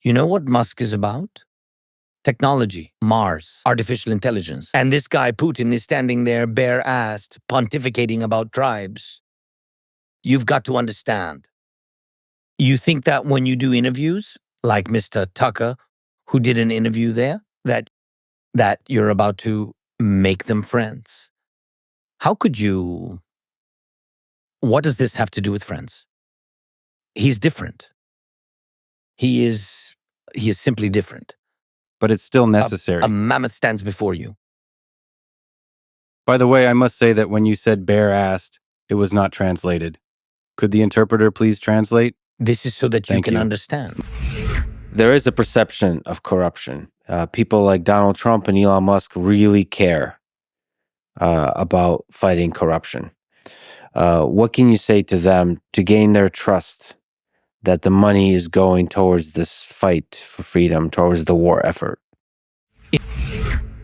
You know what Musk is about? Technology, Mars, artificial intelligence. And this guy, Putin, is standing there bare-assed, pontificating about tribes. You've got to understand. You think that when you do interviews, like Mr. Tucker, who did an interview there, that you're about to make them friends. How could you? What does this have to do with friends? He's different. He is simply different. But it's still necessary. A mammoth stands before you. By the way, I must say that when you said bare-assed, it was not translated. Could the interpreter please translate? This is so that you Thank can you. understand. There is a perception of corruption. People like Donald Trump and Elon Musk really care about fighting corruption. What can you say to them to gain their trust that the money is going towards this fight for freedom, towards the war effort?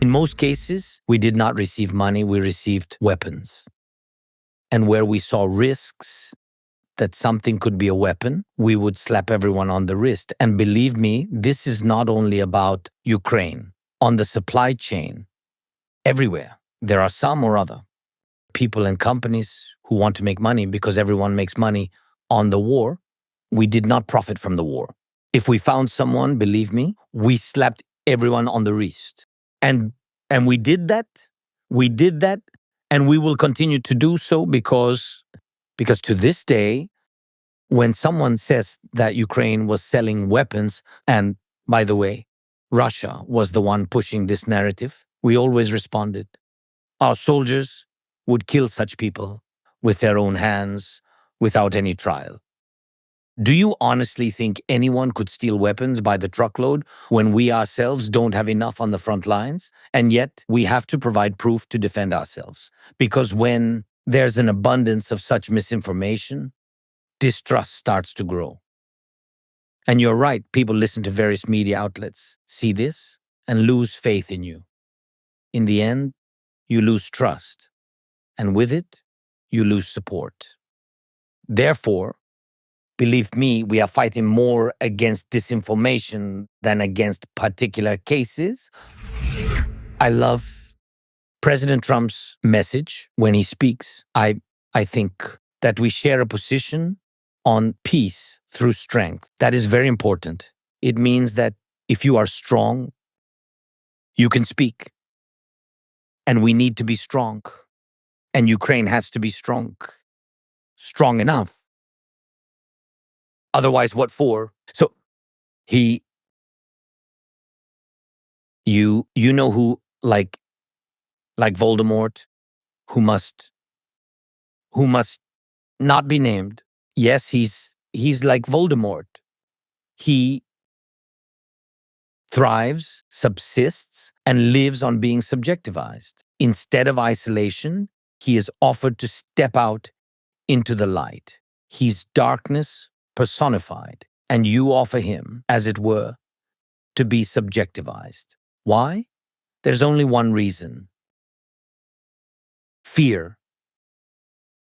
In most cases, we did not receive money, we received weapons. And where we saw risks that something could be a weapon, we would slap everyone on the wrist. And believe me, this is not only about Ukraine. On the supply chain, everywhere, there are some or other people and companies who want to make money because everyone makes money on the war. We did not profit from the war. If we found someone, believe me, we slapped everyone on the wrist. And we did that. We did that. And we will continue to do so because to this day, when someone says that Ukraine was selling weapons, and by the way, Russia was the one pushing this narrative, we always responded. Our soldiers would kill such people with their own hands without any trial. Do you honestly think anyone could steal weapons by the truckload when we ourselves don't have enough on the front lines? And yet we have to provide proof to defend ourselves. Because when there's an abundance of such misinformation, distrust starts to grow. And you're right, people listen to various media outlets, see this, and lose faith in you. In the end, you lose trust. And with it, you lose support. Therefore, believe me, we are fighting more against disinformation than against particular cases. I love President Trump's message when he speaks. I think that we share a position on peace through strength. That is very important. It means that if you are strong, you can speak. And we need to be strong. And Ukraine has to be strong enough. Otherwise, what for? So you know who, like Voldemort, who must not be named. Yes, he's like Voldemort. He thrives, subsists, and lives on being subjectivized. Instead of isolation, he is offered to step out into the light. He's darkness personified, and you offer him, as it were, to be subjectivized. Why? There's only one reason. Fear.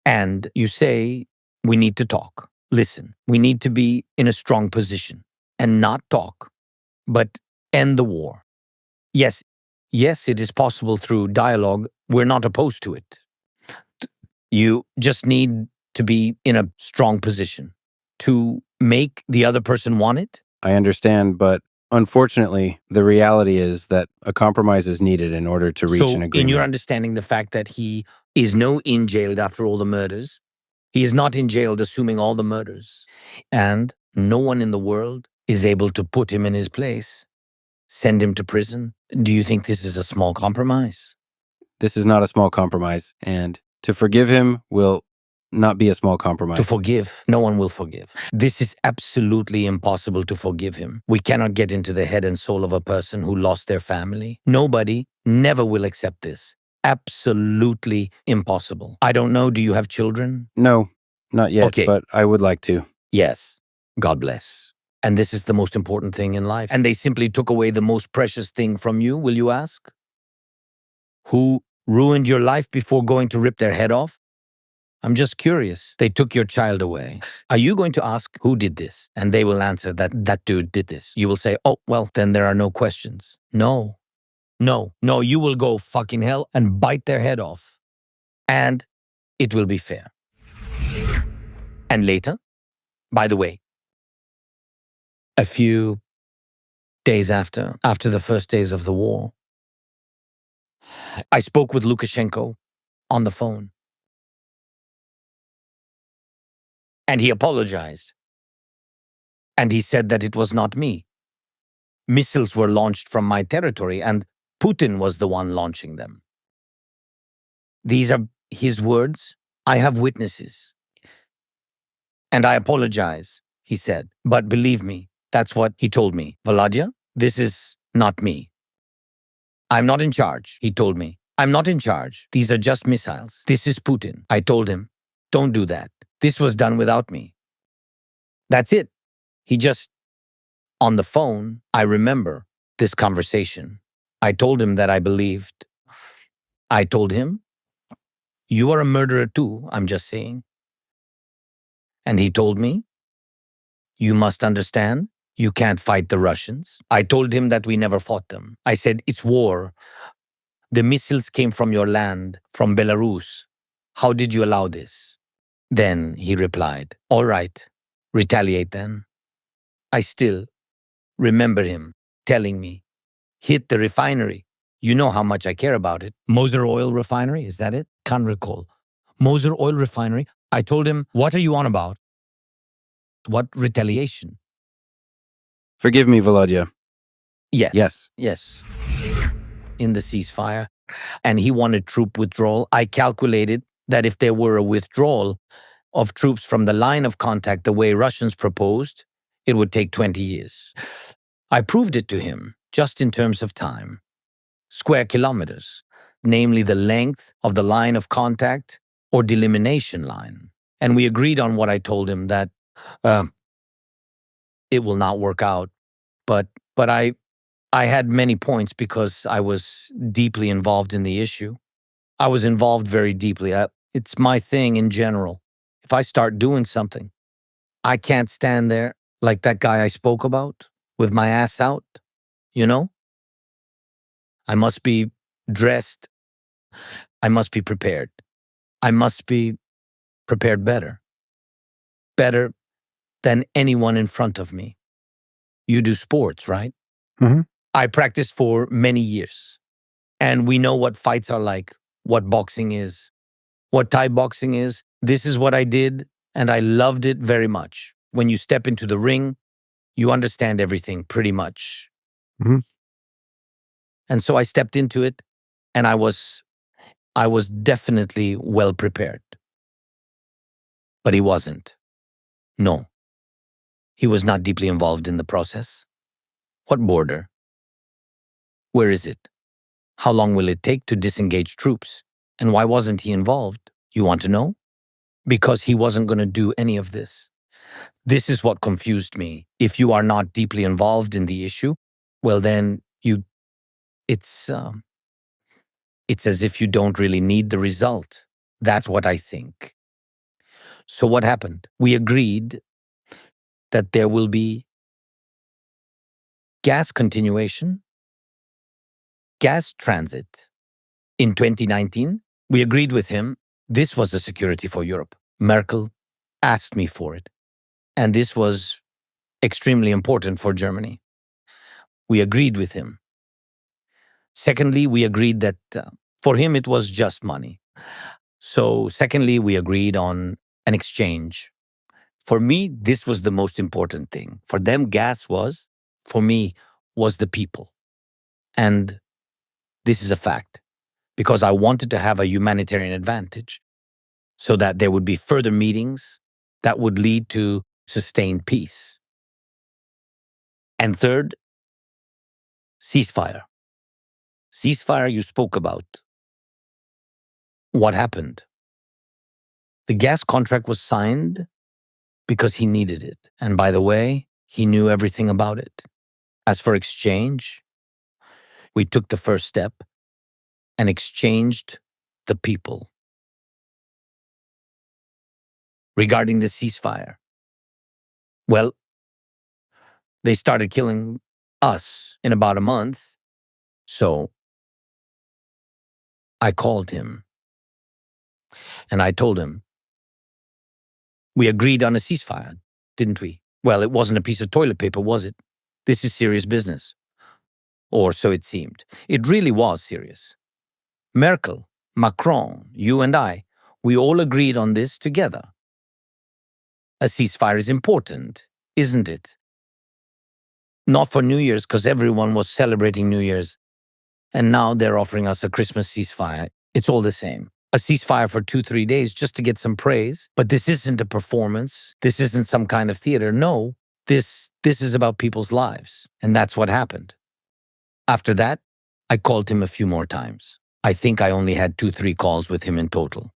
And you say, we need to talk. Listen, we need to be in a strong position and not talk, but end the war. Yes, it is possible through dialogue. We're not opposed to it. You just need to be in a strong position to make the other person want it. I understand, but unfortunately, the reality is that a compromise is needed in order to reach an agreement. In your understanding, the fact that he is in jailed after all the murders, he is not in jailed assuming all the murders, and no one in the world is able to put him in his place, send him to prison. Do you think this is a small compromise? This is not a small compromise, and to forgive him will not be a small compromise. To forgive, no one will forgive. This is absolutely impossible to forgive him. We cannot get into the head and soul of a person who lost their family. Nobody never will accept this. Absolutely impossible. I don't know, do you have children? No, not yet, Okay. But I would like to. Yes. God bless. And this is the most important thing in life. And they simply took away the most precious thing from you, will you ask? Who ruined your life before going to rip their head off? I'm just curious. They took your child away. Are you going to ask who did this? And they will answer that that dude did this. You will say, oh, well, then there are no questions. No, you will go fucking hell and bite their head off. And it will be fair. And later, by the way, a few days after the first days of the war, I spoke with Lukashenko on the phone. And he apologized. And he said that it was not me. Missiles were launched from my territory, and Putin was the one launching them. These are his words. I have witnesses. And I apologize, he said. But believe me, that's what he told me. Volodya, this is not me. I'm not in charge, he told me. I'm not in charge. These are just missiles. This is Putin. I told him, don't do that. This was done without me. That's it. He just, on the phone, I remember this conversation. I told him that I believed. I told him, you are a murderer too, I'm just saying. And he told me, you must understand, you can't fight the Russians. I told him that we never fought them. I said, it's war. The missiles came from your land, from Belarus. How did you allow this? Then he replied, all right, retaliate then. I still remember him telling me, hit the refinery. You know how much I care about it. Moser Oil Refinery, is that it? Can't recall. Moser Oil Refinery. I told him, what are you on about? What retaliation? Forgive me, Volodya. Yes. In the ceasefire. And he wanted troop withdrawal. I calculated that if there were a withdrawal of troops from the line of contact the way Russians proposed, it would take 20 years. I proved it to him, just in terms of time. Square kilometers, namely the length of the line of contact or delimitation line. And we agreed on what I told him, that it will not work out. But I had many points because I was deeply involved in the issue. I was involved very deeply. It's my thing in general. If I start doing something, I can't stand there like that guy I spoke about with my ass out, you know? I must be dressed. I must be prepared. I must be prepared better than anyone in front of me. You do sports, right? Mm-hmm. I practiced for many years, and we know what fights are like, what boxing is, what Thai boxing is. This is what I did, and I loved it very much. When you step into the ring, you understand everything pretty much. Mm-hmm. And so I stepped into it, and I was definitely well prepared. But he wasn't. No. He was not deeply involved in the process. What border? Where is it? How long will it take to disengage troops? And why wasn't he involved? You want to know? Because he wasn't going to do any of this. This is what confused me. If you are not deeply involved in the issue, well then it's as if you don't really need the result. That's what I think. So what happened? We agreed that there will be gas continuation, gas transit. In 2019, we agreed with him. This was a security for Europe. Merkel asked me for it. And this was extremely important for Germany. We agreed with him. Secondly, we agreed that for him it was just money. So secondly, we agreed on an exchange. For me, this was the most important thing. For them, gas was, for me, was the people. And this is a fact, because I wanted to have a humanitarian advantage so that there would be further meetings that would lead to sustained peace. And third, ceasefire. Ceasefire you spoke about. What happened? The gas contract was signed because he needed it. And by the way, he knew everything about it. As for exchange, we took the first step and exchanged the people. regarding the ceasefire. Well, they started killing us in about a month. So I called him and I told him, we agreed on a ceasefire, didn't we? Well, it wasn't a piece of toilet paper, was it? This is serious business. Or so it seemed. It really was serious. Merkel, Macron, you and I, we all agreed on this together. A ceasefire is important, isn't it? Not for New Year's, because everyone was celebrating New Year's. And now they're offering us a Christmas ceasefire. It's all the same. A ceasefire for 2-3 days just to get some praise. But this isn't a performance. This isn't some kind of theater. No, this is about people's lives. And that's what happened. After that, I called him a few more times. I think I only had 2-3 calls with him in total.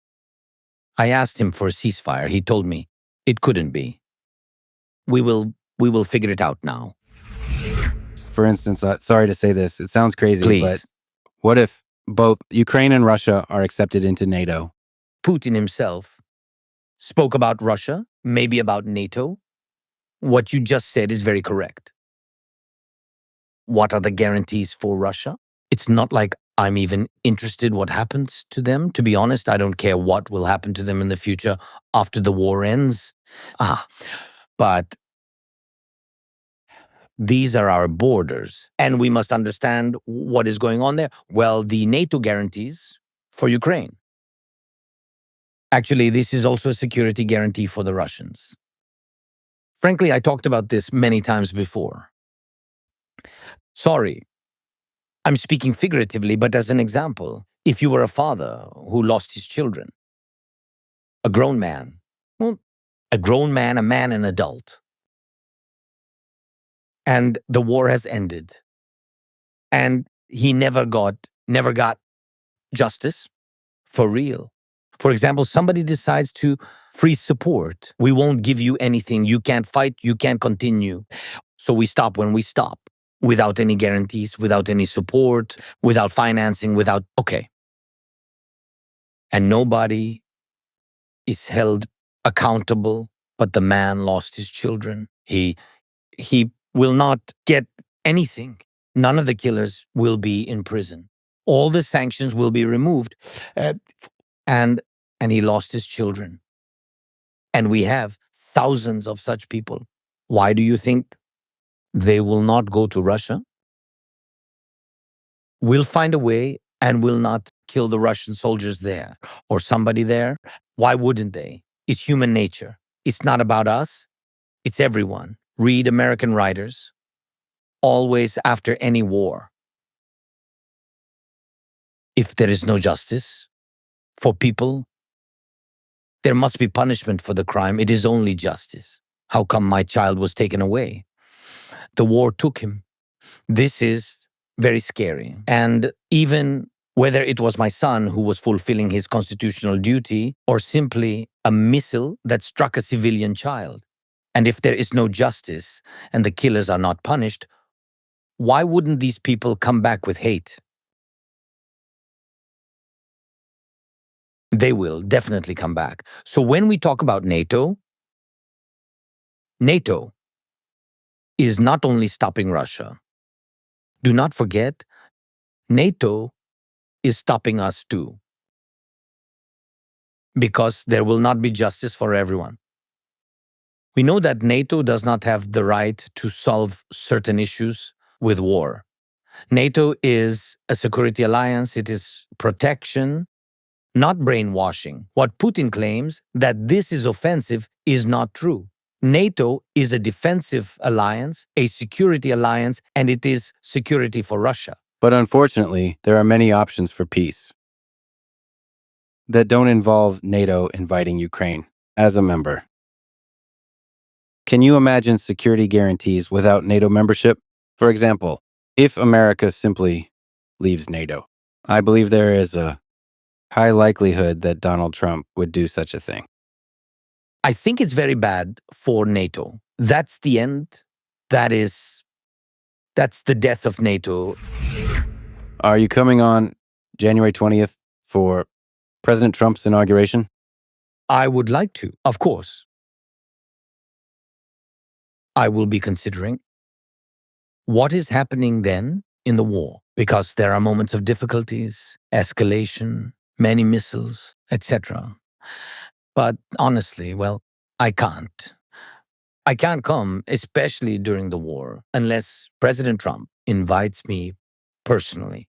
I asked him for a ceasefire. He told me it couldn't be. We will figure it out now. For instance, sorry to say this, it sounds crazy, Please. but what if both Ukraine and Russia are accepted into NATO? Putin himself spoke about Russia, maybe about NATO. What you just said is very correct. What are the guarantees for Russia? It's not like I'm even interested what happens to them. To be honest, I don't care what will happen to them in the future after the war ends. But these are our borders, and we must understand what is going on there. Well, the NATO guarantees for Ukraine. Actually, this is also a security guarantee for the Russians. Frankly, I talked about this many times before. Sorry, I'm speaking figuratively, but as an example, if you were a father who lost his children, a grown man, a man, an adult, and the war has ended, and he never got justice for real. For example, somebody decides to freeze support. We won't give you anything. You can't fight. You can't continue. So we stop when we stop, without any guarantees, without any support, without financing, okay. And nobody is held accountable, but the man lost his children. He will not get anything. None of the killers will be in prison. All the sanctions will be removed. And he lost his children. And we have thousands of such people. Why do you think they will not go to Russia? We'll find a way and will not kill the Russian soldiers there or somebody there. Why wouldn't they? It's human nature. It's not about us. It's everyone. Read American writers. Always after any war, if there is no justice for people, there must be punishment for the crime. It is only justice. How come my child was taken away? The war took him. This is very scary. And even whether it was my son who was fulfilling his constitutional duty or simply a missile that struck a civilian child. And if there is no justice and the killers are not punished, why wouldn't these people come back with hate? They will definitely come back. So when we talk about NATO is not only stopping Russia. Do not forget, NATO is stopping us too. Because there will not be justice for everyone. We know that NATO does not have the right to solve certain issues with war. NATO is a security alliance. It is protection, not brainwashing. What Putin claims that this is offensive is not true. NATO is a defensive alliance, a security alliance, and it is security for Russia. But unfortunately, there are many options for peace that don't involve NATO inviting Ukraine as a member. Can you imagine security guarantees without NATO membership? For example, if America simply leaves NATO, I believe there is a high likelihood that Donald Trump would do such a thing. I think it's very bad for NATO. That's the end. That's the death of NATO. Are you coming on January 20th for President Trump's inauguration? I would like to, of course. I will be considering what is happening then in the war, because there are moments of difficulties, escalation, many missiles, etc. But honestly, well, I can't. I can't come, especially during the war, unless President Trump invites me personally.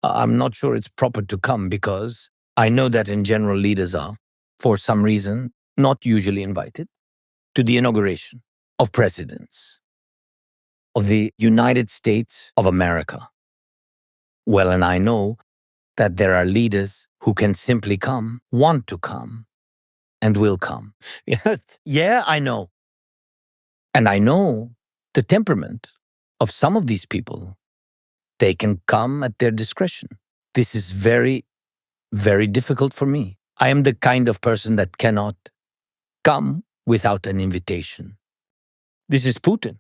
I'm not sure it's proper to come because I know that in general leaders are, for some reason, not usually invited to the inauguration of presidents of the United States of America. Well, and I know that there are leaders who can simply come, want to come, and will come. Yeah, I know. And I know the temperament of some of these people. They can come at their discretion. This is very, very difficult for me. I am the kind of person that cannot come without an invitation. This is Putin.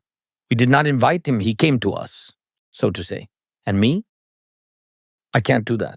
We did not invite him. He came to us, so to say. And me? I can't do that.